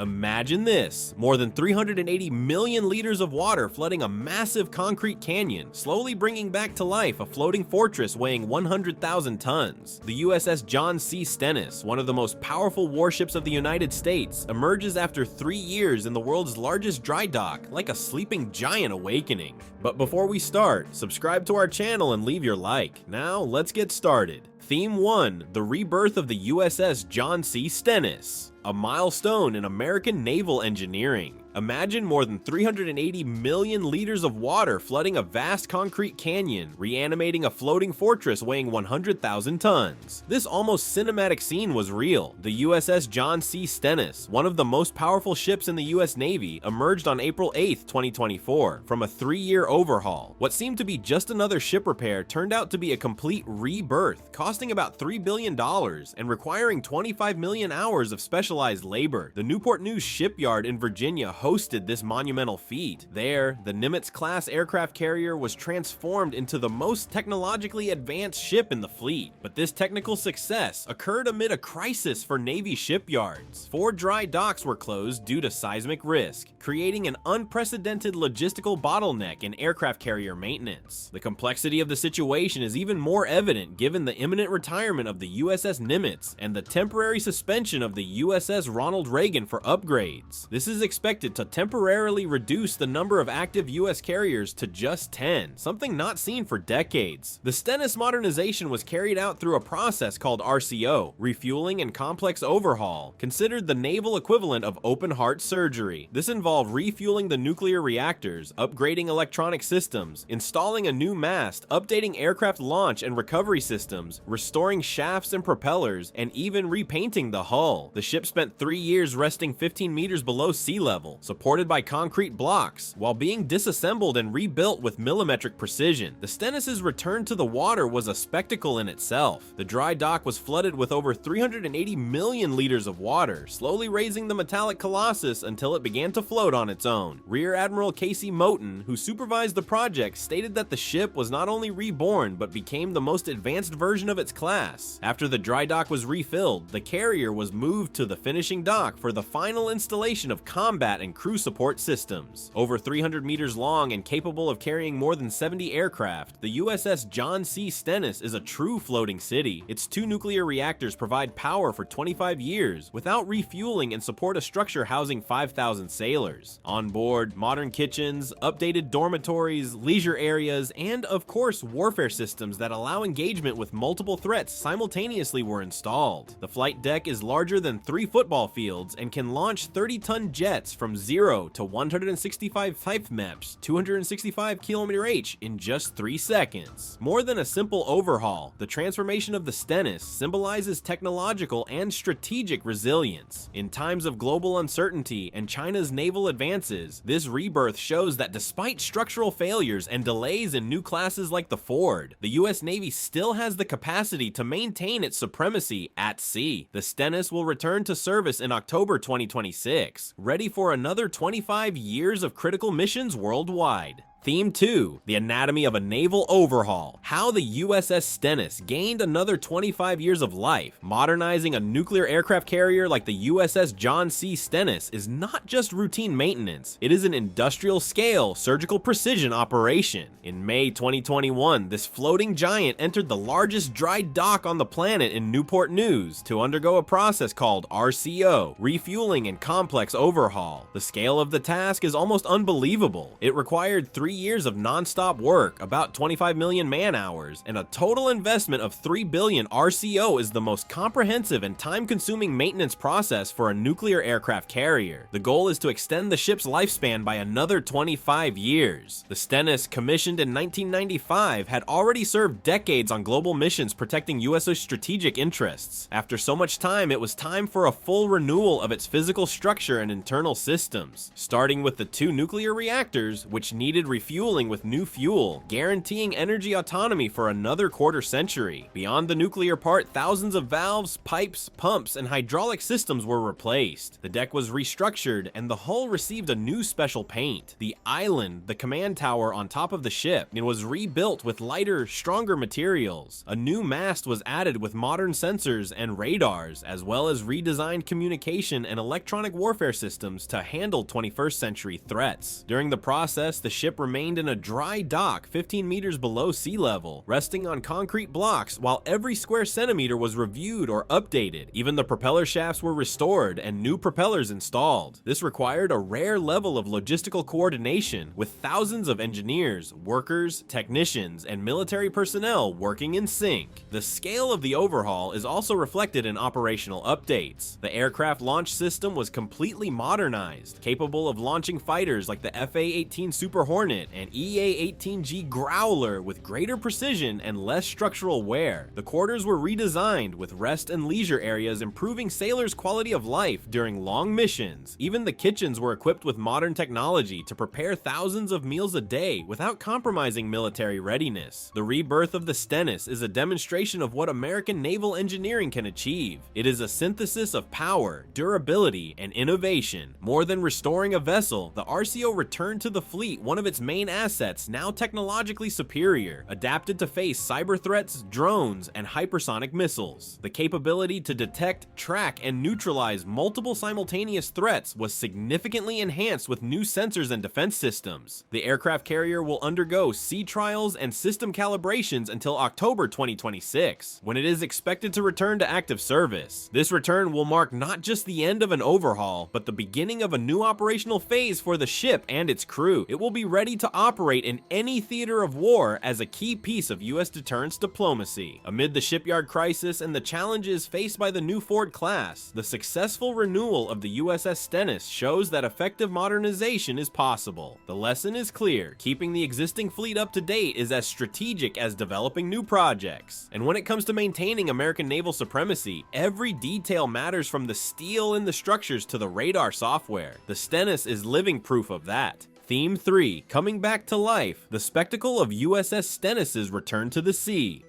Imagine this, more than 380 million liters of water flooding a massive concrete canyon, slowly bringing back to life a floating fortress weighing 100,000 tons. The USS John C. Stennis, one of the most powerful warships of the United States, emerges after 3 years in the world's largest dry dock, like a sleeping giant awakening. But before we start, subscribe to our channel and leave your like. Now, let's get started. Theme 1, the rebirth of the USS John C. Stennis. A milestone in American naval engineering. Imagine more than 380 million liters of water flooding a vast concrete canyon, reanimating a floating fortress weighing 100,000 tons. This almost cinematic scene was real. The USS John C. Stennis, one of the most powerful ships in the US Navy, emerged on April 8, 2024, from a 3-year overhaul. What seemed to be just another ship repair turned out to be a complete rebirth, costing about $3 billion and requiring 25 million hours of specialized labor. The Newport News shipyard in Virginia hosted this monumental feat. There, the Nimitz-class aircraft carrier was transformed into the most technologically advanced ship in the fleet. But this technical success occurred amid a crisis for Navy shipyards. 4 dry docks were closed due to seismic risk, creating an unprecedented logistical bottleneck in aircraft carrier maintenance. The complexity of the situation is even more evident given the imminent retirement of the USS Nimitz and the temporary suspension of the USS Ronald Reagan for upgrades. This is expected to temporarily reduce the number of active US carriers to just 10, something not seen for decades. The Stennis modernization was carried out through a process called RCO, refueling and complex overhaul, considered the naval equivalent of open heart surgery. This involved refueling the nuclear reactors, upgrading electronic systems, installing a new mast, updating aircraft launch and recovery systems, restoring shafts and propellers, and even repainting the hull. The ship spent 3 years resting 15 meters below sea level, supported by concrete blocks, while being disassembled and rebuilt with millimetric precision. The Stennis's return to the water was a spectacle in itself. The dry dock was flooded with over 380 million liters of water, slowly raising the metallic colossus until it began to float on its own. Rear Admiral Casey Moten, who supervised the project, stated that the ship was not only reborn but became the most advanced version of its class. After the dry dock was refilled, the carrier was moved to the finishing dock for the final installation of combat and crew support systems. Over 300 meters long and capable of carrying more than 70 aircraft, the USS John C. Stennis is a true floating city. Its 2 nuclear reactors provide power for 25 years without refueling and support a structure housing 5,000 sailors. On board, modern kitchens, updated dormitories, leisure areas, and of course warfare systems that allow engagement with multiple threats simultaneously were installed. The flight deck is larger than 3 football fields and can launch 30-ton jets from 0 to 165 meps, 265 km/h in just 3 seconds. More than a simple overhaul, the transformation of the Stennis symbolizes technological and strategic resilience. In times of global uncertainty and China's naval advances, this rebirth shows that despite structural failures and delays in new classes like the Ford, the US Navy still has the capacity to maintain its supremacy at sea. The Stennis will return to service in October 2026, ready for another 25 years of critical missions worldwide. Theme 2, the anatomy of a naval overhaul. How the USS Stennis gained another 25 years of life. Modernizing a nuclear aircraft carrier like the USS John C. Stennis is not just routine maintenance, it is an industrial scale, surgical precision operation. In May 2021, this floating giant entered the largest dry dock on the planet in Newport News to undergo a process called RCO, refueling and complex overhaul. The scale of the task is almost unbelievable. It required 3 years of non-stop work, about 25 million man-hours, and a total investment of $3 billion. RCO is the most comprehensive and time-consuming maintenance process for a nuclear aircraft carrier. The goal is to extend the ship's lifespan by another 25 years. The Stennis, commissioned in 1995, had already served decades on global missions protecting US's strategic interests. After so much time, it was time for a full renewal of its physical structure and internal systems, starting with the 2 nuclear reactors, which needed refueling with new fuel, guaranteeing energy autonomy for another quarter century. Beyond the nuclear part, thousands of valves, pipes, pumps, and hydraulic systems were replaced. The deck was restructured, and the hull received a new special paint. The island, the command tower on top of the ship, it was rebuilt with lighter, stronger materials. A new mast was added with modern sensors and radars, as well as redesigned communication and electronic warfare systems to handle 21st century threats. During the process, the ship remained in a dry dock 15 meters below sea level, resting on concrete blocks while every square centimeter was reviewed or updated. Even the propeller shafts were restored and new propellers installed. This required a rare level of logistical coordination, with thousands of engineers, workers, technicians, and military personnel working in sync. The scale of the overhaul is also reflected in operational updates. The aircraft launch system was completely modernized, capable of launching fighters like the FA-18 Super Hornet and EA-18G Growler with greater precision and less structural wear. The quarters were redesigned, with rest and leisure areas improving sailors' quality of life during long missions. Even the kitchens were equipped with modern technology to prepare thousands of meals a day without compromising military readiness. The rebirth of the Stennis is a demonstration of what American naval engineering can achieve. It is a synthesis of power, durability, and innovation. More than restoring a vessel, the RCO returned to the fleet one of its main assets, now technologically superior, adapted to face cyber threats, drones, and hypersonic missiles. The capability to detect, track, and neutralize multiple simultaneous threats was significantly enhanced with new sensors and defense systems. The aircraft carrier will undergo sea trials and system calibrations until October 2026, when it is expected to return to active service. This return will mark not just the end of an overhaul, but the beginning of a new operational phase for the ship and its crew. It will be ready to operate in any theater of war as a key piece of U.S. deterrence diplomacy. Amid the shipyard crisis and the challenges faced by the new Ford class, the successful renewal of the USS Stennis shows that effective modernization is possible. The lesson is clear: keeping the existing fleet up to date is as strategic as developing new projects. And when it comes to maintaining American naval supremacy, every detail matters, from the steel in the structures to the radar software. The Stennis is living proof of that. Theme 3, coming back to life, the spectacle of USS Stennis's return to the sea.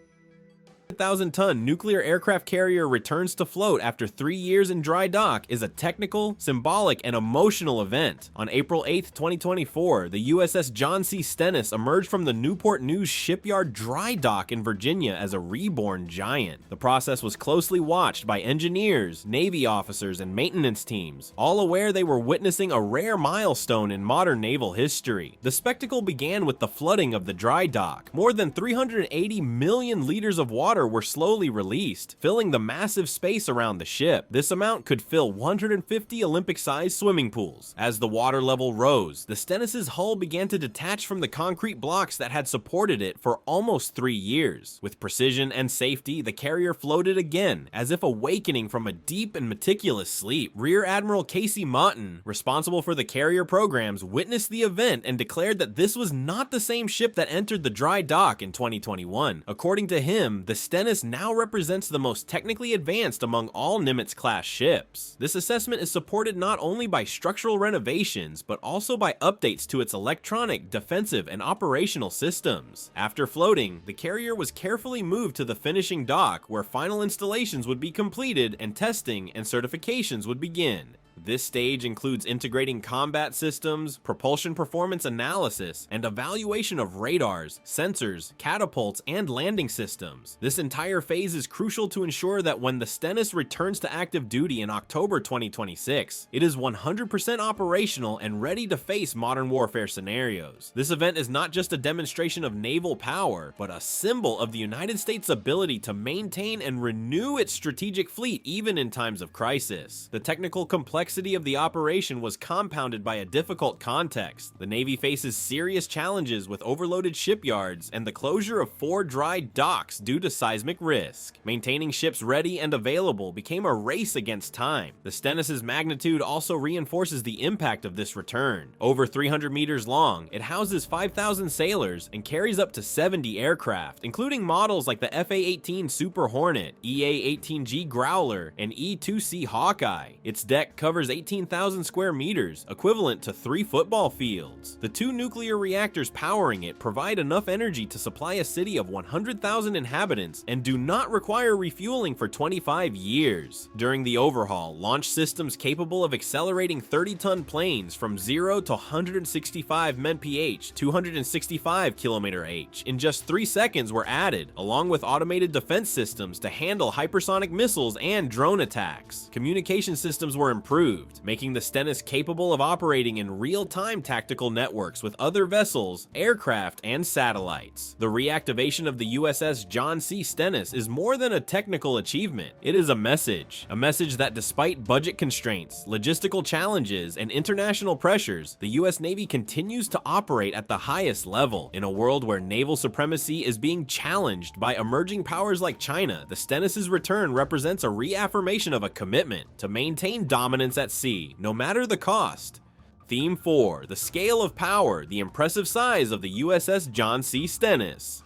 1,000-ton nuclear aircraft carrier returns to float after 3 years in dry dock is a technical, symbolic, and emotional event. On April 8, 2024, the USS John C. Stennis emerged from the Newport News shipyard dry dock in Virginia as a reborn giant. The process was closely watched by engineers, Navy officers, and maintenance teams, all aware they were witnessing a rare milestone in modern naval history. The spectacle began with the flooding of the dry dock. More than 380 million liters of water were slowly released, filling the massive space around the ship. This amount could fill 150 Olympic-sized swimming pools. As the water level rose, the Stennis's hull began to detach from the concrete blocks that had supported it for almost 3 years. With precision and safety, the carrier floated again, as if awakening from a deep and meticulous sleep. Rear Admiral Casey Moughton, responsible for the carrier programs, witnessed the event and declared that this was not the same ship that entered the dry dock in 2021. According to him, the Stennis now represents the most technically advanced among all Nimitz-class ships. This assessment is supported not only by structural renovations, but also by updates to its electronic, defensive, and operational systems. After floating, the carrier was carefully moved to the finishing dock, where final installations would be completed and testing and certifications would begin. This stage includes integrating combat systems, propulsion performance analysis, and evaluation of radars, sensors, catapults, and landing systems. This entire phase is crucial to ensure that when the Stennis returns to active duty in October 2026, it is 100% operational and ready to face modern warfare scenarios. This event is not just a demonstration of naval power, but a symbol of the United States' ability to maintain and renew its strategic fleet even in times of crisis. The technical complexity of the operation was compounded by a difficult context. The Navy faces serious challenges with overloaded shipyards and the closure of 4 dry docks due to seismic risk. Maintaining ships ready and available became a race against time. The Stennis's magnitude also reinforces the impact of this return. Over 300 meters long, it houses 5,000 sailors and carries up to 70 aircraft, including models like the FA-18 Super Hornet, EA-18G Growler, and E-2C Hawkeye. Its deck covers covers 18,000 square meters, equivalent to 3 football fields. The 2 nuclear reactors powering it provide enough energy to supply a city of 100,000 inhabitants and do not require refueling for 25 years. During the overhaul, launch systems capable of accelerating 30-ton planes from 0 to 165 mph, 265 km/h in just 3 seconds were added, along with automated defense systems to handle hypersonic missiles and drone attacks. Communication systems were improved, making the Stennis capable of operating in real-time tactical networks with other vessels, aircraft, and satellites. The reactivation of the USS John C. Stennis is more than a technical achievement. It is a message that despite budget constraints, logistical challenges, and international pressures, the US Navy continues to operate at the highest level. In a world where naval supremacy is being challenged by emerging powers like China, the Stennis' return represents a reaffirmation of a commitment to maintain dominance at sea, no matter the cost. Theme 4. The scale of power, the impressive size of the USS John C. Stennis.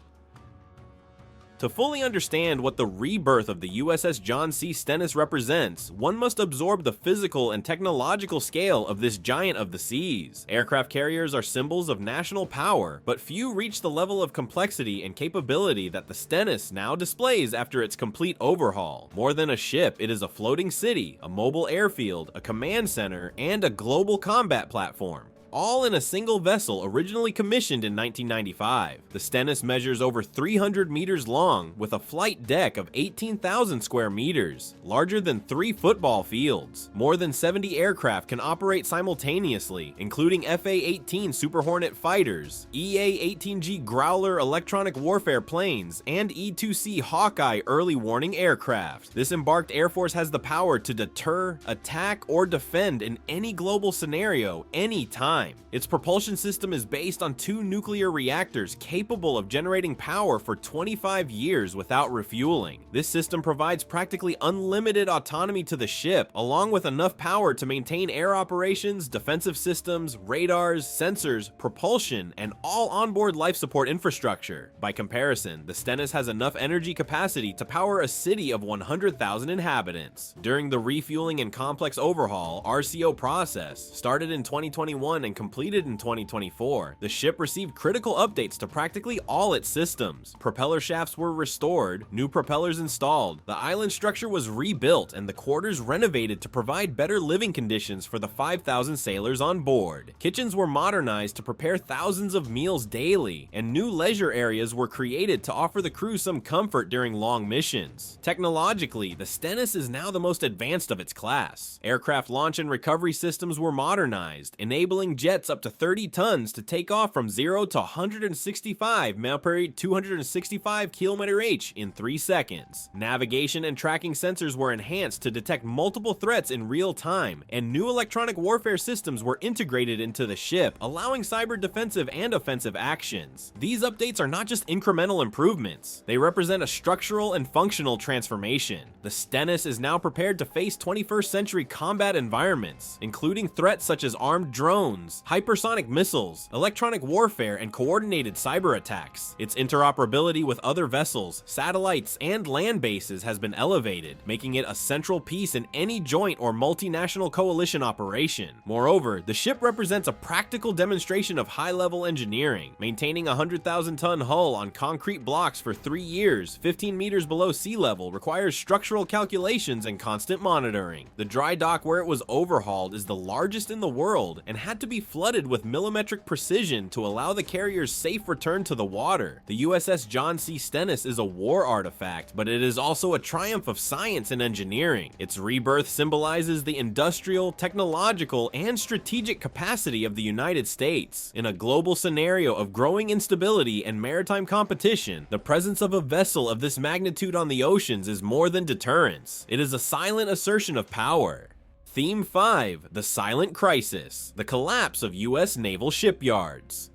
To fully understand what the rebirth of the USS John C. Stennis represents, one must absorb the physical and technological scale of this giant of the seas. Aircraft carriers are symbols of national power, but few reach the level of complexity and capability that the Stennis now displays after its complete overhaul. More than a ship, it is a floating city, a mobile airfield, a command center, and a global combat platform, all in a single vessel originally commissioned in 1995. The Stennis measures over 300 meters long with a flight deck of 18,000 square meters, larger than 3 football fields. More than 70 aircraft can operate simultaneously, including FA-18 Super Hornet fighters, EA-18G Growler electronic warfare planes, and E-2C Hawkeye early warning aircraft. This embarked Air Force has the power to deter, attack, or defend in any global scenario, anytime. Its propulsion system is based on 2 nuclear reactors capable of generating power for 25 years without refueling. This system provides practically unlimited autonomy to the ship, along with enough power to maintain air operations, defensive systems, radars, sensors, propulsion, and all onboard life support infrastructure. By comparison, the Stennis has enough energy capacity to power a city of 100,000 inhabitants. During the refueling and complex overhaul (RCO) process, started in 2021 and completed in 2024, the ship received critical updates to practically all its systems. Propeller shafts were restored, new propellers installed, the island structure was rebuilt, and the quarters renovated to provide better living conditions for the 5,000 sailors on board. Kitchens were modernized to prepare thousands of meals daily, and new leisure areas were created to offer the crew some comfort during long missions. Technologically, the Stennis is now the most advanced of its class. Aircraft launch and recovery systems were modernized, enabling jets up to 30 tons to take off from 0 to 165 mph, 265 km/h in 3 seconds. Navigation and tracking sensors were enhanced to detect multiple threats in real time, and new electronic warfare systems were integrated into the ship, allowing cyber defensive and offensive actions. These updates are not just incremental improvements, they represent a structural and functional transformation. The Stennis is now prepared to face 21st century combat environments, including threats such as armed drones, hypersonic missiles, electronic warfare, and coordinated cyber attacks. Its interoperability with other vessels, satellites, and land bases has been elevated, making it a central piece in any joint or multinational coalition operation. Moreover, the ship represents a practical demonstration of high-level engineering. Maintaining a 100,000-ton hull on concrete blocks for 3 years, 15 meters below sea level, requires structural calculations and constant monitoring. The dry dock where it was overhauled is the largest in the world and had to be flooded with millimetric precision to allow the carrier's safe return to the water. The USS John C. Stennis is a war artifact, but it is also a triumph of science and engineering. Its rebirth symbolizes the industrial, technological, and strategic capacity of the United States. In a global scenario of growing instability and maritime competition, the presence of a vessel of this magnitude on the oceans is more than deterrence. It is a silent assertion of power. Theme 5. The Silent Crisis. The collapse of U.S. naval shipyards.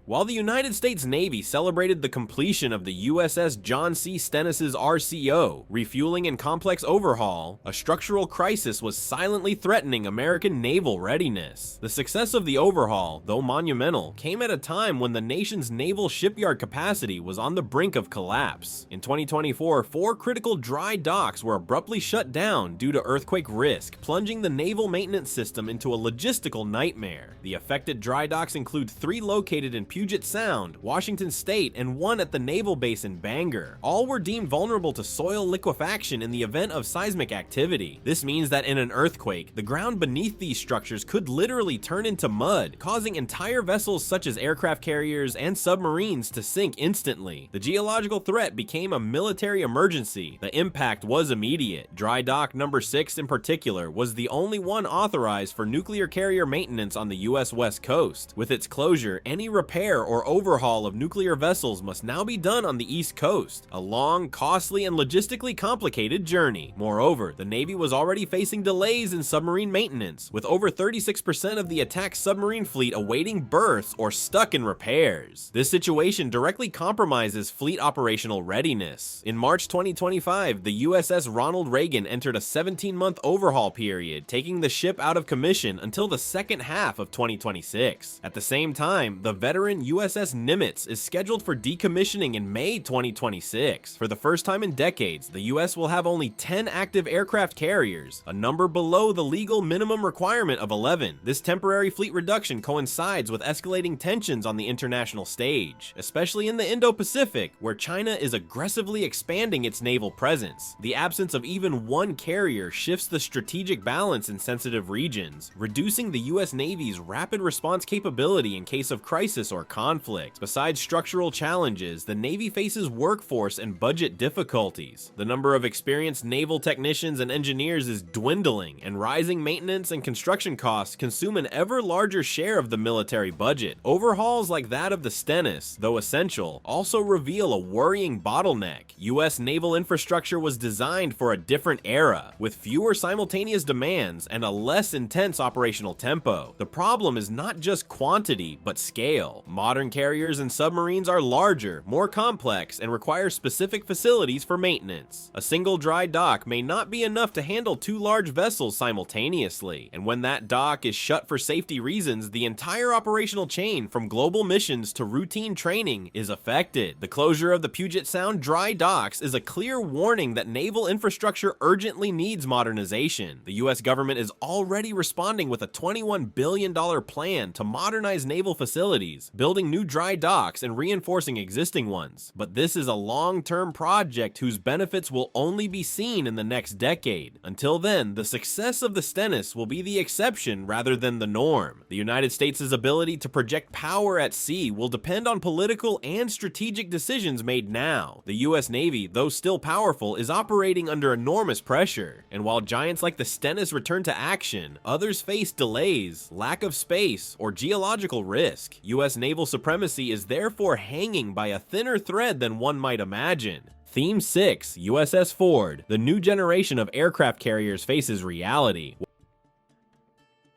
While the United States Navy celebrated the completion of the USS John C. Stennis's RCO, refueling and complex overhaul, a structural crisis was silently threatening American naval readiness. The success of the overhaul, though monumental, came at a time when the nation's naval shipyard capacity was on the brink of collapse. In 2024, 4 critical dry docks were abruptly shut down due to earthquake risk, plunging the naval maintenance system into a logistical nightmare. The affected dry docks include 3 located in Puget Sound, Washington State, and 1 at the naval base in Bangor. All were deemed vulnerable to soil liquefaction in the event of seismic activity. This means that in an earthquake, the ground beneath these structures could literally turn into mud, causing entire vessels such as aircraft carriers and submarines to sink instantly. The geological threat became a military emergency. The impact was immediate. Dry dock number 6 in particular was the only one authorized for nuclear carrier maintenance on the US West Coast. With its closure, any repair or overhaul of nuclear vessels must now be done on the East Coast, a long, costly, and logistically complicated journey. Moreover, the Navy was already facing delays in submarine maintenance, with over 36% of the attack submarine fleet awaiting berths or stuck in repairs. This situation directly compromises fleet operational readiness. In March 2025, the USS Ronald Reagan entered a 17-month overhaul period, taking the ship out of commission until the second half of 2026. At the same time, the veteran USS Nimitz is scheduled for decommissioning in May 2026. For the first time in decades, the US will have only 10 active aircraft carriers, a number below the legal minimum requirement of 11. This temporary fleet reduction coincides with escalating tensions on the international stage, especially in the Indo-Pacific, where China is aggressively expanding its naval presence. The absence of even one carrier shifts the strategic balance in sensitive regions, reducing the US Navy's rapid response capability in case of crisis or conflict. Besides structural challenges, the Navy faces workforce and budget difficulties. The number of experienced naval technicians and engineers is dwindling, and rising maintenance and construction costs consume an ever larger share of the military budget. Overhauls like that of the Stennis, though essential, also reveal a worrying bottleneck. US naval infrastructure was designed for a different era, with fewer simultaneous demands and a less intense operational tempo. The problem is not just quantity, but scale. Modern carriers and submarines are larger, more complex, and require specific facilities for maintenance. A single dry dock may not be enough to handle 2 large vessels simultaneously, and when that dock is shut for safety reasons, the entire operational chain from global missions to routine training is affected. The closure of the Puget Sound dry docks is a clear warning that naval infrastructure urgently needs modernization. The US government is already responding with a $21 billion plan to modernize naval facilities, building new dry docks and reinforcing existing ones. But this is a long-term project whose benefits will only be seen in the next decade. Until then, the success of the Stennis will be the exception rather than the norm. The United States' ability to project power at sea will depend on political and strategic decisions made now. The US Navy, though still powerful, is operating under enormous pressure. And while giants like the Stennis return to action, others face delays, lack of space, or geological risk. US naval supremacy is therefore hanging by a thinner thread than one might imagine. Theme 6, USS Ford, the new generation of aircraft carriers faces reality.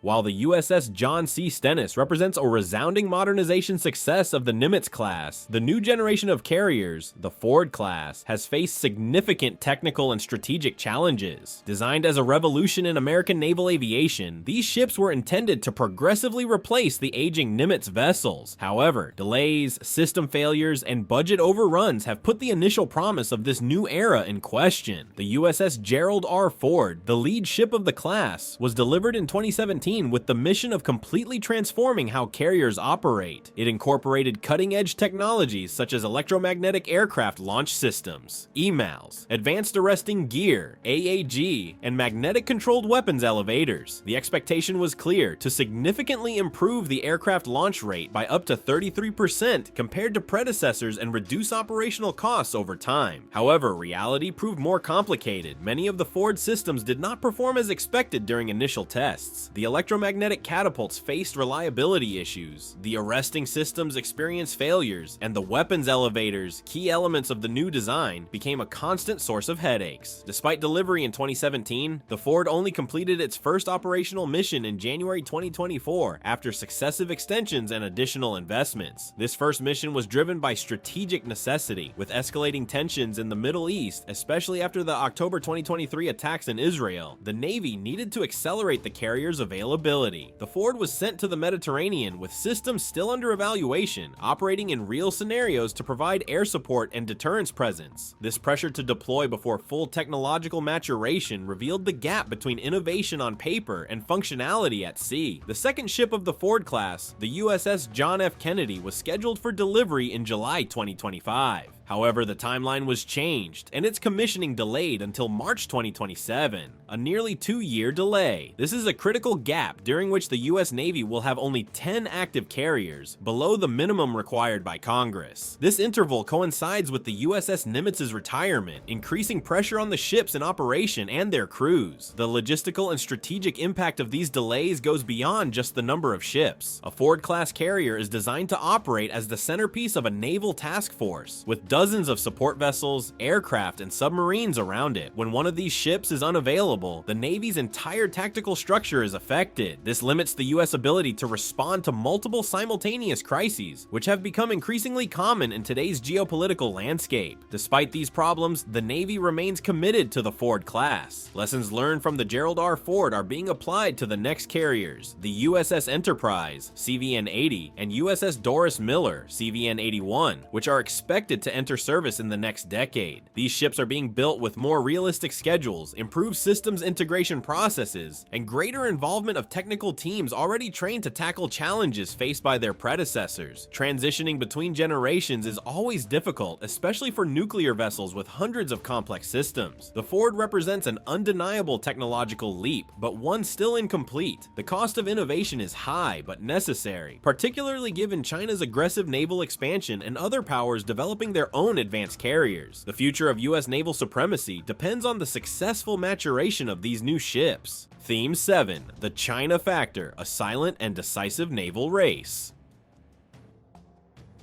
While the USS John C. Stennis represents a resounding modernization success of the Nimitz class, the new generation of carriers, the Ford class, has faced significant technical and strategic challenges. Designed as a revolution in American naval aviation, these ships were intended to progressively replace the aging Nimitz vessels. However, delays, system failures, and budget overruns have put the initial promise of this new era in question. The USS Gerald R. Ford, the lead ship of the class, was delivered in 2017 with the mission of completely transforming how carriers operate. It incorporated cutting-edge technologies such as electromagnetic aircraft launch systems, EMALs, advanced arresting gear, AAG, and magnetic-controlled weapons elevators. The expectation was clear: to significantly improve the aircraft launch rate by up to 33% compared to predecessors and reduce operational costs over time. However, reality proved more complicated. Many of the Ford systems did not perform as expected during initial tests. The electromagnetic catapults faced reliability issues, the arresting systems experienced failures, and the weapons elevators, key elements of the new design, became a constant source of headaches. Despite delivery in 2017, the Ford only completed its first operational mission in January 2024 after successive extensions and additional investments. This first mission was driven by strategic necessity, with escalating tensions in the Middle East, especially after the October 2023 attacks in Israel. The Navy needed to accelerate the carrier's availability. The Ford was sent to the Mediterranean with systems still under evaluation, operating in real scenarios to provide air support and deterrence presence. This pressure to deploy before full technological maturation revealed the gap between innovation on paper and functionality at sea. The second ship of the Ford class, the USS John F. Kennedy, was scheduled for delivery in July 2025. However, the timeline was changed, and its commissioning delayed until March 2027, a nearly 2-year delay. This is a critical gap during which the US Navy will have only 10 active carriers, below the minimum required by Congress. This interval coincides with the USS Nimitz's retirement, increasing pressure on the ships in operation and their crews. The logistical and strategic impact of these delays goes beyond just the number of ships. A Ford-class carrier is designed to operate as the centerpiece of a naval task force, with dozens of support vessels, aircraft, and submarines around it. When one of these ships is unavailable, the Navy's entire tactical structure is affected. This limits the US ability to respond to multiple simultaneous crises, which have become increasingly common in today's geopolitical landscape. Despite these problems, the Navy remains committed to the Ford class. Lessons learned from the Gerald R. Ford are being applied to the next carriers, the USS Enterprise, CVN-80, and USS Doris Miller, CVN-81, which are expected to enter service in the next decade. These ships are being built with more realistic schedules, improved systems integration processes, and greater involvement of technical teams already trained to tackle challenges faced by their predecessors. Transitioning between generations is always difficult, especially for nuclear vessels with hundreds of complex systems. The Ford represents an undeniable technological leap, but one still incomplete. The cost of innovation is high, but necessary, particularly given China's aggressive naval expansion and other powers developing their own advanced carriers. The future of US naval supremacy depends on the successful maturation of these new ships. Theme 7: The China Factor, a silent and decisive naval race.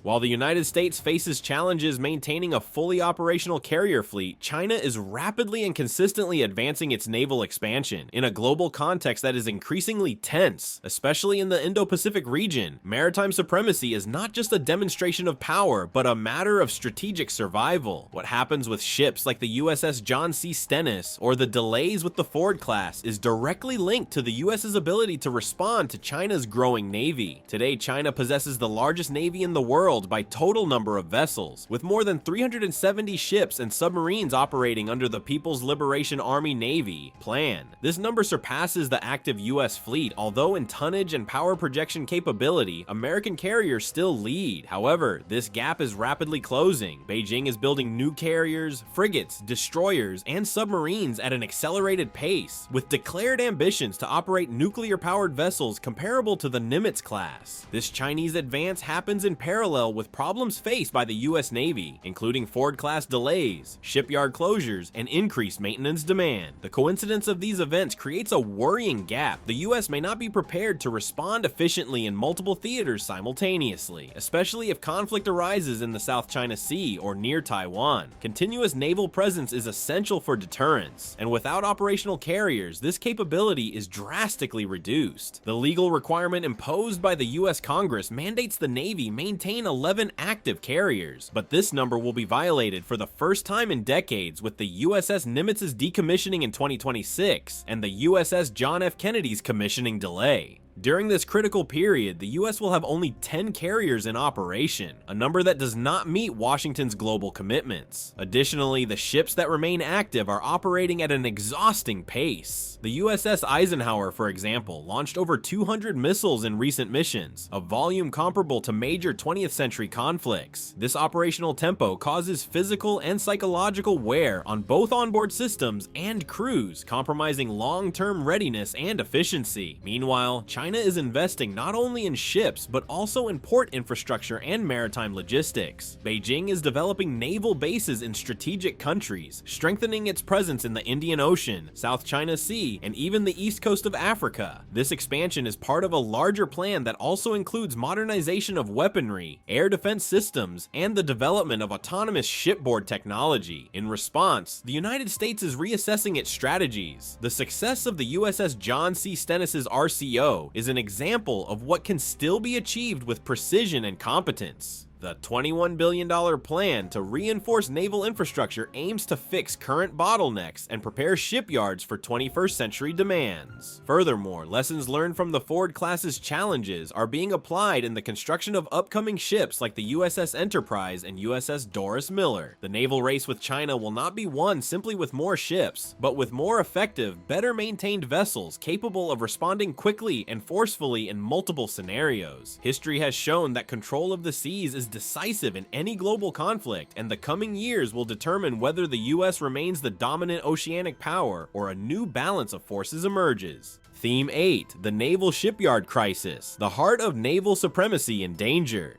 While the United States faces challenges maintaining a fully operational carrier fleet, China is rapidly and consistently advancing its naval expansion. In a global context that is increasingly tense, especially in the Indo-Pacific region, maritime supremacy is not just a demonstration of power, but a matter of strategic survival. What happens with ships like the USS John C. Stennis or the delays with the Ford class is directly linked to the US's ability to respond to China's growing navy. Today, China possesses the largest navy in the world by total number of vessels, with more than 370 ships and submarines operating under the People's Liberation Army Navy plan. This number surpasses the active US fleet, although in tonnage and power projection capability, American carriers still lead. However, this gap is rapidly closing. Beijing is building new carriers, frigates, destroyers, and submarines at an accelerated pace, with declared ambitions to operate nuclear-powered vessels comparable to the Nimitz class. This Chinese advance happens in parallel with problems faced by the US Navy, including Ford-class delays, shipyard closures, and increased maintenance demand. The coincidence of these events creates a worrying gap. The US may not be prepared to respond efficiently in multiple theaters simultaneously, especially if conflict arises in the South China Sea or near Taiwan. Continuous naval presence is essential for deterrence, and without operational carriers, this capability is drastically reduced. The legal requirement imposed by the US Congress mandates the Navy maintain 11 active carriers, but this number will be violated for the first time in decades with the USS Nimitz's decommissioning in 2026 and the USS John F. Kennedy's commissioning delay. During this critical period, the US will have only 10 carriers in operation, a number that does not meet Washington's global commitments. Additionally, the ships that remain active are operating at an exhausting pace. The USS Eisenhower, for example, launched over 200 missiles in recent missions, a volume comparable to major 20th century conflicts. This operational tempo causes physical and psychological wear on both onboard systems and crews, compromising long-term readiness and efficiency. Meanwhile, China China is investing not only in ships, but also in port infrastructure and maritime logistics. Beijing is developing naval bases in strategic countries, strengthening its presence in the Indian Ocean, South China Sea, and even the east coast of Africa. This expansion is part of a larger plan that also includes modernization of weaponry, air defense systems, and the development of autonomous shipboard technology. In response, the United States is reassessing its strategies. The success of the USS John C. Stennis's RCO is an example of what can still be achieved with precision and competence. The $21 billion plan to reinforce naval infrastructure aims to fix current bottlenecks and prepare shipyards for 21st century demands. Furthermore, lessons learned from the Ford-class's challenges are being applied in the construction of upcoming ships like the USS Enterprise and USS Doris Miller. The naval race with China will not be won simply with more ships, but with more effective, better maintained vessels capable of responding quickly and forcefully in multiple scenarios. History has shown that control of the seas is decisive in any global conflict, and the coming years will determine whether the US remains the dominant oceanic power or a new balance of forces emerges. Theme 8: The Naval Shipyard Crisis, the heart of naval supremacy in danger.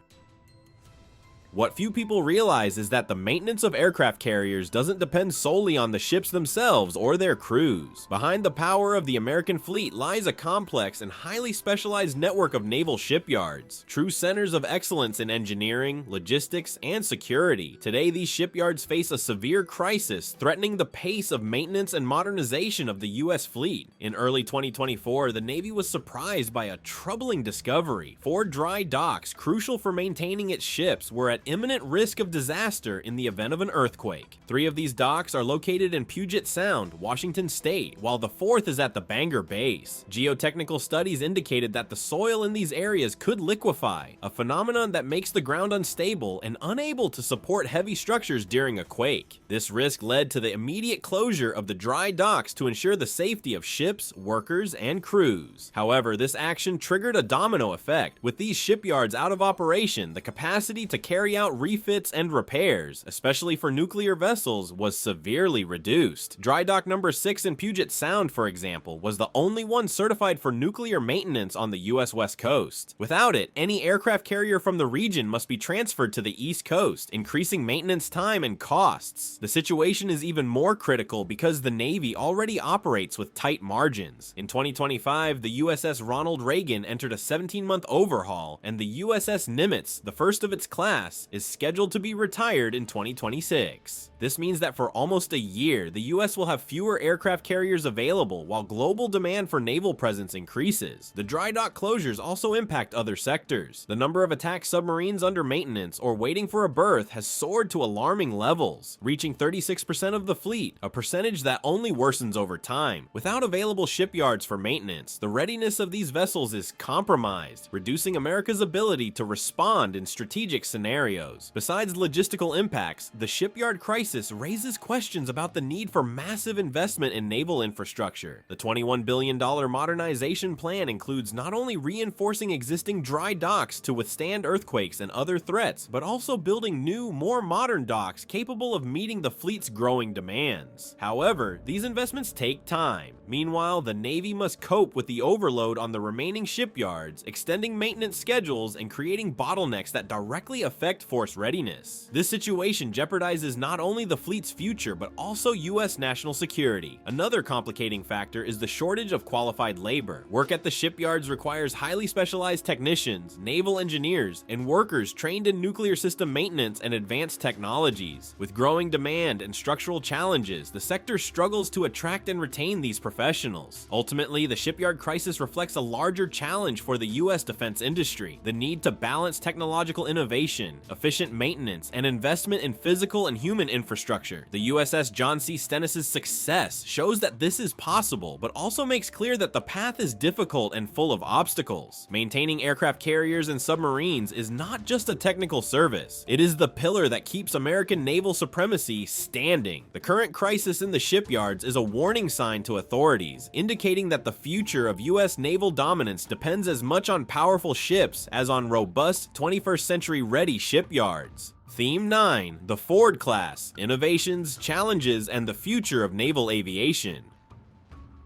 What few people realize is that the maintenance of aircraft carriers doesn't depend solely on the ships themselves or their crews. Behind the power of the American fleet lies a complex and highly specialized network of naval shipyards, true centers of excellence in engineering, logistics, and security. Today, these shipyards face a severe crisis threatening the pace of maintenance and modernization of the US fleet. In early 2024, the Navy was surprised by a troubling discovery. 4 dry docks, crucial for maintaining its ships, were at imminent risk of disaster in the event of an earthquake. 3 of these docks are located in Puget Sound, Washington State, while the 4th is at the Bangor base. Geotechnical studies indicated that the soil in these areas could liquefy, a phenomenon that makes the ground unstable and unable to support heavy structures during a quake. This risk led to the immediate closure of the dry docks to ensure the safety of ships, workers, and crews. However, this action triggered a domino effect. With these shipyards out of operation, the capacity to carry out refits and repairs, especially for nuclear vessels, was severely reduced. Dry dock number 6 in Puget Sound, for example, was the only one certified for nuclear maintenance on the US West Coast. Without it, any aircraft carrier from the region must be transferred to the East Coast, increasing maintenance time and costs. The situation is even more critical because the Navy already operates with tight margins. In 2025, the USS Ronald Reagan entered a 17-month overhaul, and the USS Nimitz, the first of its class, is scheduled to be retired in 2026. This means that for almost a year, the US will have fewer aircraft carriers available while global demand for naval presence increases. The dry dock closures also impact other sectors. The number of attack submarines under maintenance or waiting for a berth has soared to alarming levels, reaching 36% of the fleet, a percentage that only worsens over time. Without available shipyards for maintenance, the readiness of these vessels is compromised, reducing America's ability to respond in strategic scenarios. Besides logistical impacts, the shipyard crisis raises questions about the need for massive investment in naval infrastructure. The $21 billion modernization plan includes not only reinforcing existing dry docks to withstand earthquakes and other threats, but also building new, more modern docks capable of meeting the fleet's growing demands. However, these investments take time. Meanwhile, the Navy must cope with the overload on the remaining shipyards, extending maintenance schedules and creating bottlenecks that directly affect force readiness. This situation jeopardizes not only the fleet's future, but also US national security. Another complicating factor is the shortage of qualified labor. Work at the shipyards requires highly specialized technicians, naval engineers, and workers trained in nuclear system maintenance and advanced technologies. With growing demand and structural challenges, the sector struggles to attract and retain these professionals. Ultimately, the shipyard crisis reflects a larger challenge for the US defense industry: the need to balance technological innovation, efficient maintenance, and investment in physical and human infrastructure. The USS John C. Stennis's success shows that this is possible, but also makes clear that the path is difficult and full of obstacles. Maintaining aircraft carriers and submarines is not just a technical service. It is the pillar that keeps American naval supremacy standing. The current crisis in the shipyards is a warning sign to authorities, indicating that the future of US naval dominance depends as much on powerful ships as on robust 21st century ready shipyards. Theme 9: The Ford Class, Innovations, Challenges, and the Future of Naval Aviation.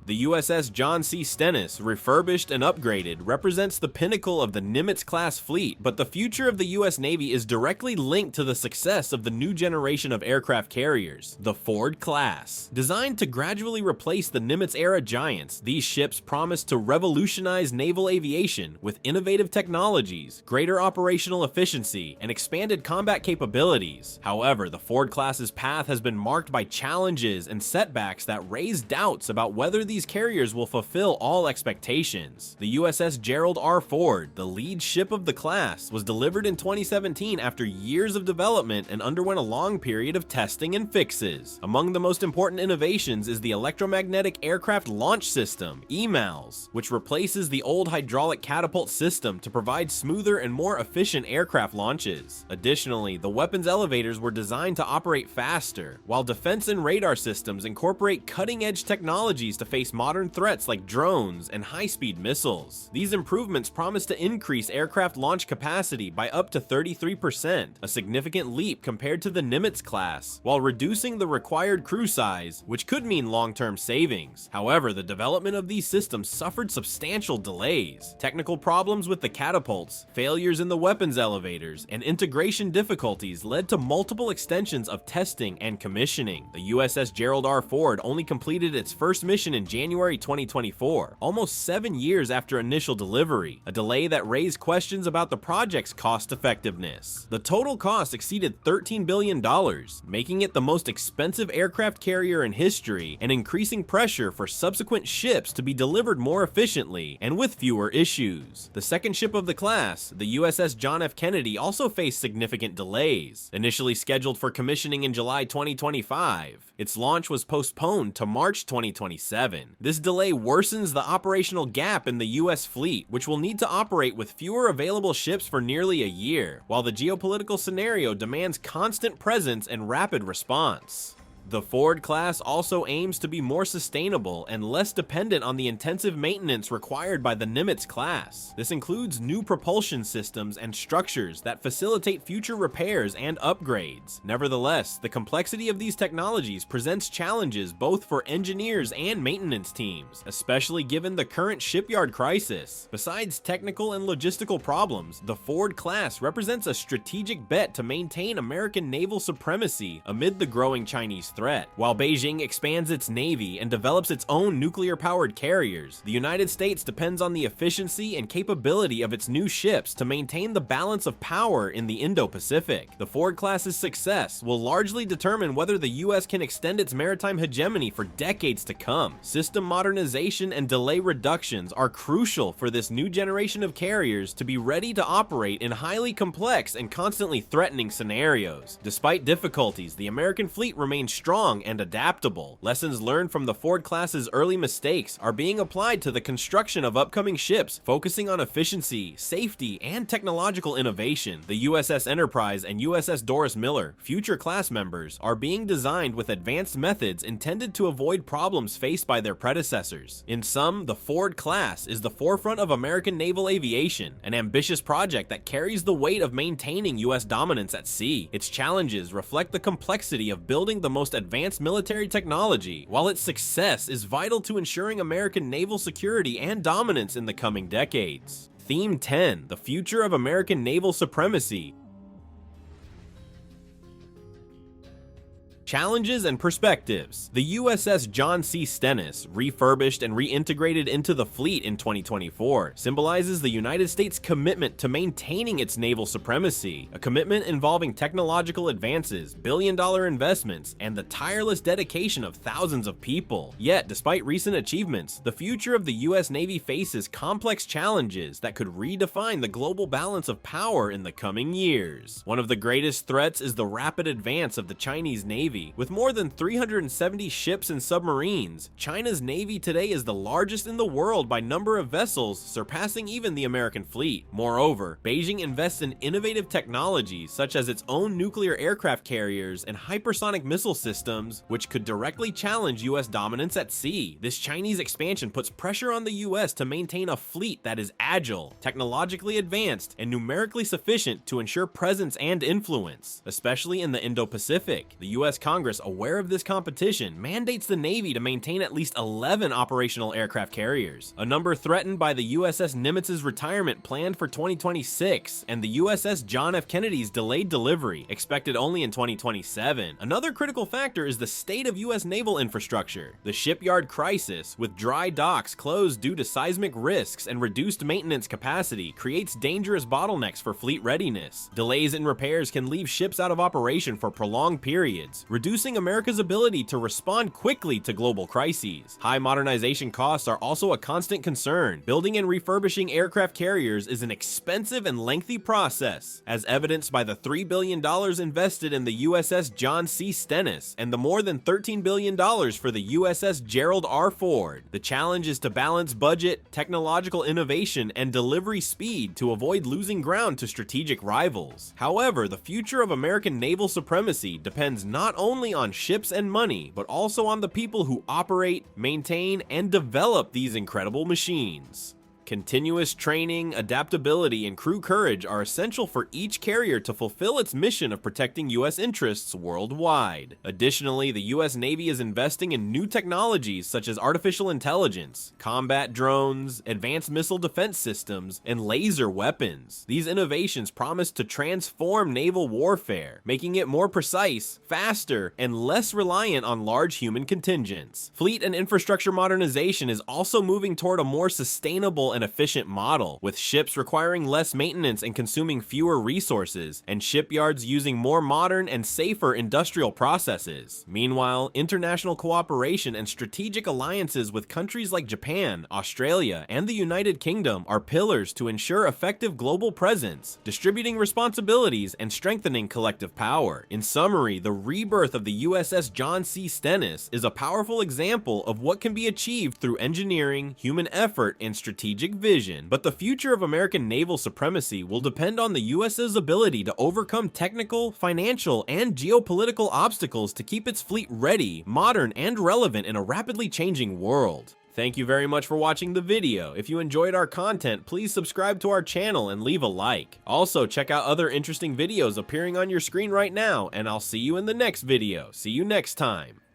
The USS John C. Stennis, refurbished and upgraded, represents the pinnacle of the Nimitz-class fleet, but the future of the US Navy is directly linked to the success of the new generation of aircraft carriers, the Ford class. Designed to gradually replace the Nimitz-era giants, these ships promise to revolutionize naval aviation with innovative technologies, greater operational efficiency, and expanded combat capabilities. However, the Ford class's path has been marked by challenges and setbacks that raise doubts about whether these carriers will fulfill all expectations. The USS Gerald R. Ford, the lead ship of the class, was delivered in 2017 after years of development and underwent a long period of testing and fixes. Among the most important innovations is the Electromagnetic Aircraft Launch System, EMALS, which replaces the old hydraulic catapult system to provide smoother and more efficient aircraft launches. Additionally, the weapons elevators were designed to operate faster, while defense and radar systems incorporate cutting-edge technologies to face modern threats like drones and high-speed missiles. These improvements promise to increase aircraft launch capacity by up to 33%, a significant leap compared to the Nimitz class, while reducing the required crew size, which could mean long-term savings. However, the development of these systems suffered substantial delays. Technical problems with the catapults, failures in the weapons elevators, and integration difficulties led to multiple extensions of testing and commissioning. The USS Gerald R. Ford only completed its first mission in January 2024, almost 7 years after initial delivery, a delay that raised questions about the project's cost-effectiveness. The total cost exceeded $13 billion, making it the most expensive aircraft carrier in history and increasing pressure for subsequent ships to be delivered more efficiently and with fewer issues. The second ship of the class, the USS John F. Kennedy, also faced significant delays. Initially scheduled for commissioning in July 2025, its launch was postponed to March 2027. This delay worsens the operational gap in the US fleet, which will need to operate with fewer available ships for nearly a year, while the geopolitical scenario demands constant presence and rapid response. The Ford class also aims to be more sustainable and less dependent on the intensive maintenance required by the Nimitz class. This includes new propulsion systems and structures that facilitate future repairs and upgrades. Nevertheless, the complexity of these technologies presents challenges both for engineers and maintenance teams, especially given the current shipyard crisis. Besides technical and logistical problems, the Ford class represents a strategic bet to maintain American naval supremacy amid the growing Chinese threat. While Beijing expands its navy and develops its own nuclear-powered carriers, the United States depends on the efficiency and capability of its new ships to maintain the balance of power in the Indo-Pacific. The Ford class's success will largely determine whether the US can extend its maritime hegemony for decades to come. System modernization and delay reductions are crucial for this new generation of carriers to be ready to operate in highly complex and constantly threatening scenarios. Despite difficulties, the American fleet remains strong and adaptable. Lessons learned from the Ford class's early mistakes are being applied to the construction of upcoming ships, focusing on efficiency, safety, and technological innovation. The USS Enterprise and USS Doris Miller, future class members, are being designed with advanced methods intended to avoid problems faced by their predecessors. In sum, the Ford class is the forefront of American naval aviation, an ambitious project that carries the weight of maintaining US dominance at sea. Its challenges reflect the complexity of building the most advanced military technology, while its success is vital to ensuring American naval security and dominance in the coming decades. Theme 10: The Future of American Naval Supremacy. Challenges and perspectives. The USS John C. Stennis, refurbished and reintegrated into the fleet in 2024, symbolizes the United States' commitment to maintaining its naval supremacy, a commitment involving technological advances, billion-dollar investments, and the tireless dedication of thousands of people. Yet, despite recent achievements, the future of the US Navy faces complex challenges that could redefine the global balance of power in the coming years. One of the greatest threats is the rapid advance of the Chinese Navy. With more than 370 ships and submarines, China's Navy today is the largest in the world by number of vessels, surpassing even the American fleet. Moreover, Beijing invests in innovative technologies such as its own nuclear aircraft carriers and hypersonic missile systems, which could directly challenge US dominance at sea. This Chinese expansion puts pressure on the US to maintain a fleet that is agile, technologically advanced, and numerically sufficient to ensure presence and influence. Especially in the Indo-Pacific, the US Congress, aware of this competition, mandates the Navy to maintain at least 11 operational aircraft carriers, a number threatened by the USS Nimitz's retirement planned for 2026, and the USS John F. Kennedy's delayed delivery, expected only in 2027. Another critical factor is the state of U.S. naval infrastructure. The shipyard crisis, with dry docks closed due to seismic risks and reduced maintenance capacity, creates dangerous bottlenecks for fleet readiness. Delays in repairs can leave ships out of operation for prolonged periods, reducing America's ability to respond quickly to global crises. High modernization costs are also a constant concern. Building and refurbishing aircraft carriers is an expensive and lengthy process, as evidenced by the $3 billion invested in the USS John C. Stennis and the more than $13 billion for the USS Gerald R. Ford. The challenge is to balance budget, technological innovation, and delivery speed to avoid losing ground to strategic rivals. However, the future of American naval supremacy depends not only on ships and money, but also on the people who operate, maintain, and develop these incredible machines. Continuous training, adaptability, and crew courage are essential for each carrier to fulfill its mission of protecting U.S. interests worldwide. Additionally, the U.S. Navy is investing in new technologies such as artificial intelligence, combat drones, advanced missile defense systems, and laser weapons. These innovations promise to transform naval warfare, making it more precise, faster, and less reliant on large human contingents. Fleet and infrastructure modernization is also moving toward a more sustainable and efficient model, with ships requiring less maintenance and consuming fewer resources, and shipyards using more modern and safer industrial processes. Meanwhile, international cooperation and strategic alliances with countries like Japan, Australia, and the United Kingdom are pillars to ensure effective global presence, distributing responsibilities, and strengthening collective power. In summary, the rebirth of the USS John C. Stennis is a powerful example of what can be achieved through engineering, human effort, and strategic vision, but the future of American naval supremacy will depend on the US's ability to overcome technical, financial, and geopolitical obstacles to keep its fleet ready, modern, and relevant in a rapidly changing world. Thank you very much for watching the video. If you enjoyed our content, please subscribe to our channel and leave a like. Also, check out other interesting videos appearing on your screen right now, and I'll see you in the next video. See you next time.